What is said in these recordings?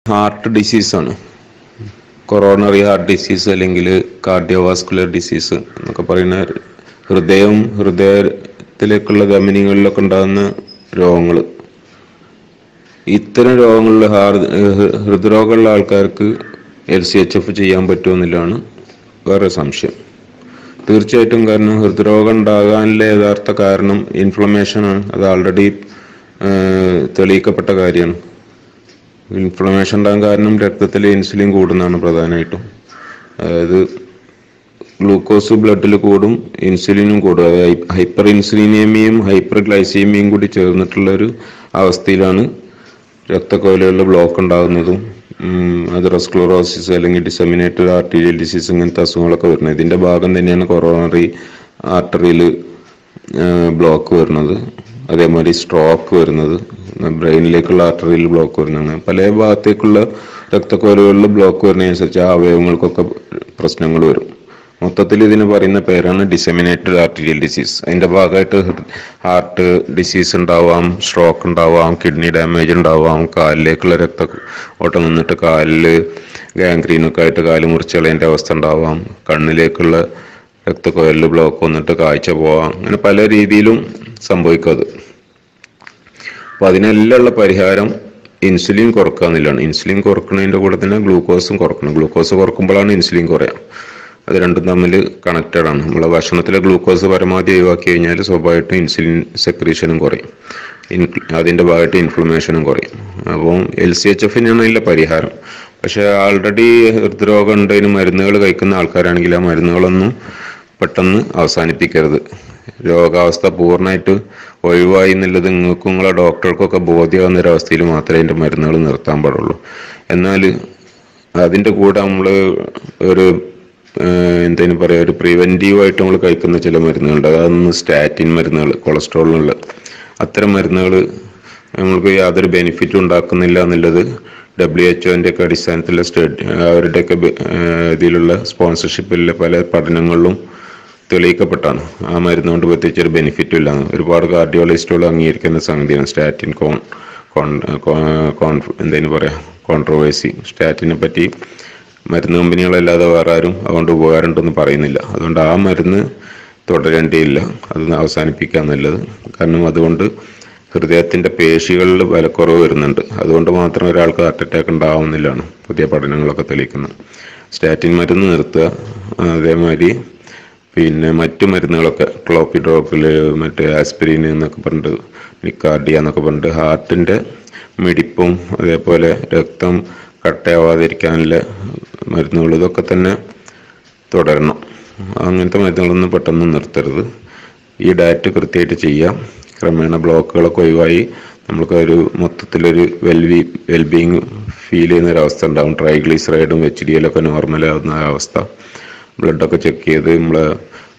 Heart ഡിസീസാണ്. Coronary heart disease അല്ലെങ്കിൽ cardiovascular disease എന്നൊക്കെ പറയുന്ന ഹൃദയത്തിലേക്കുള്ള ധമനികളിലൊക്കെ ഉണ്ടാകുന്ന രോഗങ്ങൾ. ഇത്തരം രോഗങ്ങളിൽ ഹൃദ്രോഗമുള്ള ആൾക്കാർക്ക് LCHF ചെയ്യാൻ പറ്റുമെന്നില്ലാണ് വേറെ സംശയം. തീർച്ചയായിട്ടും, കാരണം ഹൃദ്രോഗം ഉണ്ടാകാനുള്ള യഥാർത്ഥ കാരണം ഇൻഫ്ലമേഷനാണ്. അത് ആൾറെഡി തെളിയിക്കപ്പെട്ട കാര്യമാണ്. ഇൻഫ്ലമേഷൻ ഉണ്ടാകാൻ കാരണം രക്തത്തിൽ ഇൻസുലിൻ കൂടുന്നതാണ് പ്രധാനമായിട്ടും. അതായത് ഗ്ലൂക്കോസ് ബ്ലഡിൽ കൂടും, ഇൻസുലിനും കൂടും. അതായത് ഹൈപ്പർ ഇൻസുലിനേമിയയും ഹൈപ്പർ ഗ്ലൈസീമിയയും കൂടി ചേർന്നിട്ടുള്ളൊരു അവസ്ഥയിലാണ് രക്തക്കൊഴലുകളിൽ ബ്ലോക്ക് ഉണ്ടാകുന്നതും അതെറോസ്ക്ലെറോസിസ് അല്ലെങ്കിൽ ഡിസെമിനേറ്റഡ് ആർട്ടീരിയൽ ഡിസീസ് ഇങ്ങനത്തെ അസുഖങ്ങളൊക്കെ വരുന്നത്. ഇതിൻ്റെ ഭാഗം തന്നെയാണ് കൊറോണറി ആർട്ടറിയിൽ ബ്ലോക്ക് വരുന്നത്. അതേമാതിരി സ്ട്രോക്ക് വരുന്നത്, ബ്രെയിനിലേക്കുള്ള ആർട്ടറിയിൽ ബ്ലോക്ക് വരുന്നതാണ്. പല ഭാഗത്തേക്കുള്ള രക്തക്കൊഴലുകളിൽ ബ്ലോക്ക് വരുന്നതനുസരിച്ച് ആ അവയവങ്ങൾക്കൊക്കെ പ്രശ്നങ്ങൾ വരും. മൊത്തത്തിൽ ഇതിന് പറയുന്ന പേരാണ് ഡിസെമിനേറ്റഡ് ആർട്ടീരിയൽ ഡിസീസ്. അതിൻ്റെ ഭാഗമായിട്ട് ഹാർട്ട് ഡിസീസ് ഉണ്ടാവാം, സ്ട്രോക്ക് ഉണ്ടാവാം, കിഡ്നി ഡാമേജ് ഉണ്ടാവാം, കാലിലേക്കുള്ള രക്ത ഓട്ടം നിന്നിട്ട് കാലിൽ ഗാംഗ്രീനൊക്കെ ആയിട്ട് കാല് മുറിച്ച് കളയേണ്ട അവസ്ഥ ഉണ്ടാവാം, കണ്ണിലേക്കുള്ള രക്തക്കൊഴലിൽ ബ്ലോക്ക് വന്നിട്ട് കാഴ്ച പോവാം. അങ്ങനെ പല രീതിയിലും സംഭവിക്കാത്. അപ്പോൾ അതിനെല്ലാം ഉള്ള പരിഹാരം ഇൻസുലിൻ കുറക്കുക എന്നുള്ളതാണ്. ഇൻസുലിൻ കുറക്കുന്നതിൻ്റെ കൂടെ തന്നെ ഗ്ലൂക്കോസും കുറക്കണം. ഗ്ലൂക്കോസ് കുറക്കുമ്പോഴാണ് ഇൻസുലിൻ കുറയുക. അത് രണ്ടും തമ്മിൽ കണക്റ്റഡ് ആണ്. നമ്മളെ ഭക്ഷണത്തിലെ ഗ്ലൂക്കോസ് പരമാവധി ഒഴിവാക്കി കഴിഞ്ഞാൽ സ്വാഭാവികമായിട്ടും ഇൻസുലിൻ സെക്രീഷനും കുറയും, അതിൻ്റെ ഭാഗമായിട്ട് ഇൻഫ്ലമേഷനും കുറയും. അപ്പോൾ LCHFനാണ് അതിൻ്റെ പരിഹാരം. പക്ഷേ ആൾറെഡി ഹൃദ്രോഗം ഉണ്ടതിന് മരുന്നുകൾ കഴിക്കുന്ന ആൾക്കാരാണെങ്കിൽ ആ മരുന്നുകളൊന്നും പെട്ടെന്ന് അവസാനിപ്പിക്കരുത്. രോഗാവസ്ഥ പൂർണ്ണമായിട്ട് ഒഴിവായി എന്നുള്ളത് നിങ്ങൾക്കും നിങ്ങളെ ഡോക്ടർക്കൊക്കെ ബോധ്യമാകുന്ന ഒരവസ്ഥയിൽ മാത്രമേ അതിൻ്റെ മരുന്നുകൾ നിർത്താൻ പാടുള്ളൂ. എന്നാൽ അതിൻ്റെ കൂടെ നമ്മൾ ഒരു എന്തെങ്കിലും പറയുക, ഒരു പ്രിവെൻറ്റീവായിട്ട് നമ്മൾ കഴിക്കുന്ന ചില മരുന്നുകളുണ്ട്. അതൊന്ന് സ്റ്റാറ്റിൻ മരുന്നുകൾ, കൊളസ്ട്രോളിനുള്ള അത്തരം മരുന്നുകൾ നമ്മൾക്ക് യാതൊരു ബെനിഫിറ്റും ഉണ്ടാക്കുന്നില്ല എന്നുള്ളത് WHO ഒക്കെ അടിസ്ഥാനത്തിലുള്ള അവരുടെയൊക്കെ ഇതിലുള്ള സ്പോൺസർഷിപ്പിലുള്ള പല പഠനങ്ങളിലും തെളിയിക്കപ്പെട്ടാണ്. ആ മരുന്ന് കൊണ്ട് പ്രത്യേകിച്ച് ഒരു ബെനിഫിറ്റും ഇല്ല. ഒരുപാട് കാർഡിയോളജിസ്റ്റുകൾ അംഗീകരിക്കുന്ന സംഗതിയാണ് സ്റ്റാറ്റിൻ. എന്തെങ്കിലും പറയാം, കോൺട്രവേഴ്സി. സ്റ്റാറ്റിനെ പറ്റി മരുന്ന് കമ്പനികളല്ലാതെ വേറെ ആരും അതുകൊണ്ട് ഉപകാരമുണ്ടെന്ന് പറയുന്നില്ല. അതുകൊണ്ട് ആ മരുന്ന് തുടരേണ്ടിയില്ല, അത് അവസാനിപ്പിക്കുക എന്നുള്ളത്. കാരണം അതുകൊണ്ട് ഹൃദയത്തിൻ്റെ പേശികളിൽ ബലക്കുറവ് വരുന്നുണ്ട്. അതുകൊണ്ട് മാത്രം ഒരാൾക്ക് ഹാർട്ട് അറ്റാക്ക് ഉണ്ടാവുന്നില്ലാണ് പുതിയ പഠനങ്ങളൊക്കെ തെളിയിക്കുന്നത്. സ്റ്റാറ്റിൻ മരുന്ന് നിർത്തുക. അതേമാതിരി പിന്നെ മറ്റു മരുന്നുകളൊക്കെ ക്ലോപ്പിഡോപ്പിൽ, മറ്റേ ആസ്പിരിൻ എന്നൊക്കെ പറഞ്ഞിട്ട്, നിക്കാർഡിയ എന്നൊക്കെ പറഞ്ഞിട്ട് ഹാർട്ടിൻ്റെ മിടിപ്പും അതേപോലെ രക്തം കട്ടയാവാതിരിക്കാനുള്ള മരുന്നുകൾ, ഇതൊക്കെ തന്നെ തുടരണം. അങ്ങനത്തെ മരുന്നുകളൊന്നും പെട്ടെന്ന് നിർത്തരുത്. ഈ ഡയറ്റ് കൃത്യമായിട്ട് ചെയ്യാം. ക്രമേണ ബ്ലോക്കുകളൊക്കെ ഒഴിവായി നമ്മൾക്കൊരു മൊത്തത്തിലൊരു വെൽബീങ് ഫീൽ ചെയ്യുന്നൊരവസ്ഥ ഉണ്ടാകും. ട്രൈഗ്ലിസറൈഡും HDL ഒക്കെ നോർമലാകുന്ന അവസ്ഥ, ബ്ലഡൊക്കെ ചെക്ക് ചെയ്ത് നമ്മൾ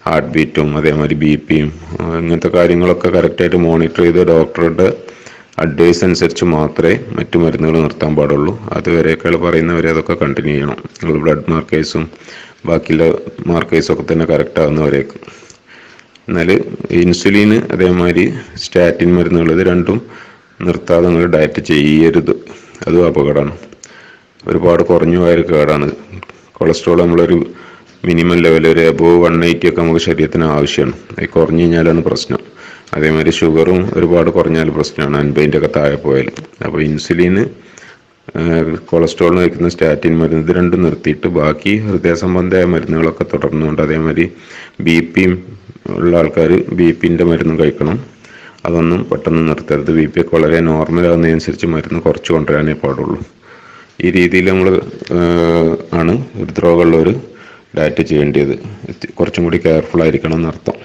ഹാർട്ട് ബീറ്റും അതേമാതിരി BPയും അങ്ങനത്തെ കാര്യങ്ങളൊക്കെ കറക്റ്റായിട്ട് മോണിറ്റർ ചെയ്ത് ഡോക്ടറുടെ അഡ്വൈസ് അനുസരിച്ച് മാത്രമേ മറ്റു മരുന്നുകൾ നിർത്താൻ പാടുള്ളൂ. അതുവരെയൊക്കെ പറയുന്നവരെ അതൊക്കെ കണ്ടിന്യൂ ചെയ്യണം. നിങ്ങൾ ബ്ലഡ് മാർക്കേഴ്സും ബാക്കിയുള്ള മാർക്കേഴ്സൊക്കെ തന്നെ കറക്റ്റ് ആകുന്നവരേക്ക്. എന്നാൽ ഇൻസുലിന് അതേമാതിരി സ്റ്റാറ്റിൻ മരുന്നുകൾ ഇത് രണ്ടും നിർത്താതെ നിങ്ങൾ ഡയറ്റ് ചെയ്യരുത്. അതും അപകടമാണ്. ഒരുപാട് കുറഞ്ഞു പോയൊരു കേടാണ്. കൊളസ്ട്രോൾ നമ്മളൊരു മിനിമം ലെവൽ, ഒരു എബോവ് 180 ഒക്കെ നമുക്ക് ശരീരത്തിന് ആവശ്യമാണ്. അത് കുറഞ്ഞു കഴിഞ്ഞാലാണ് പ്രശ്നം. അതേമാതിരി ഷുഗറും ഒരുപാട് കുറഞ്ഞാൽ പ്രശ്നമാണ്, 50 ഒക്കെ താഴെ പോയാൽ. അപ്പോൾ ഇൻസുലിന്, കൊളസ്ട്രോളിന് വയ്ക്കുന്ന സ്റ്റാറ്റിൻ മരുന്ന് ഇത് രണ്ടും നിർത്തിയിട്ട് ബാക്കി ഹൃദയ സംബന്ധമായ മരുന്നുകളൊക്കെ തുടർന്നുകൊണ്ട്, അതേമാതിരി BPയും ഉള്ള ആൾക്കാർ BPൻ്റെ മരുന്നും കഴിക്കണം. അതൊന്നും പെട്ടെന്ന് നിർത്തരുത്. BP ഒക്കെ വളരെ നോർമലാകുന്നതനുസരിച്ച് മരുന്ന് കുറച്ച് കൊണ്ടുവരാനേ പാടുള്ളൂ. ഈ രീതിയിൽ നമ്മൾ ആണ് ഹൃദ്രോഗമുള്ളവർ ഡയറ്റ് ചെയ്യേണ്ടത്. കുറച്ചും കൂടി കെയർഫുൾ ആയിരിക്കണം എന്നർത്ഥം.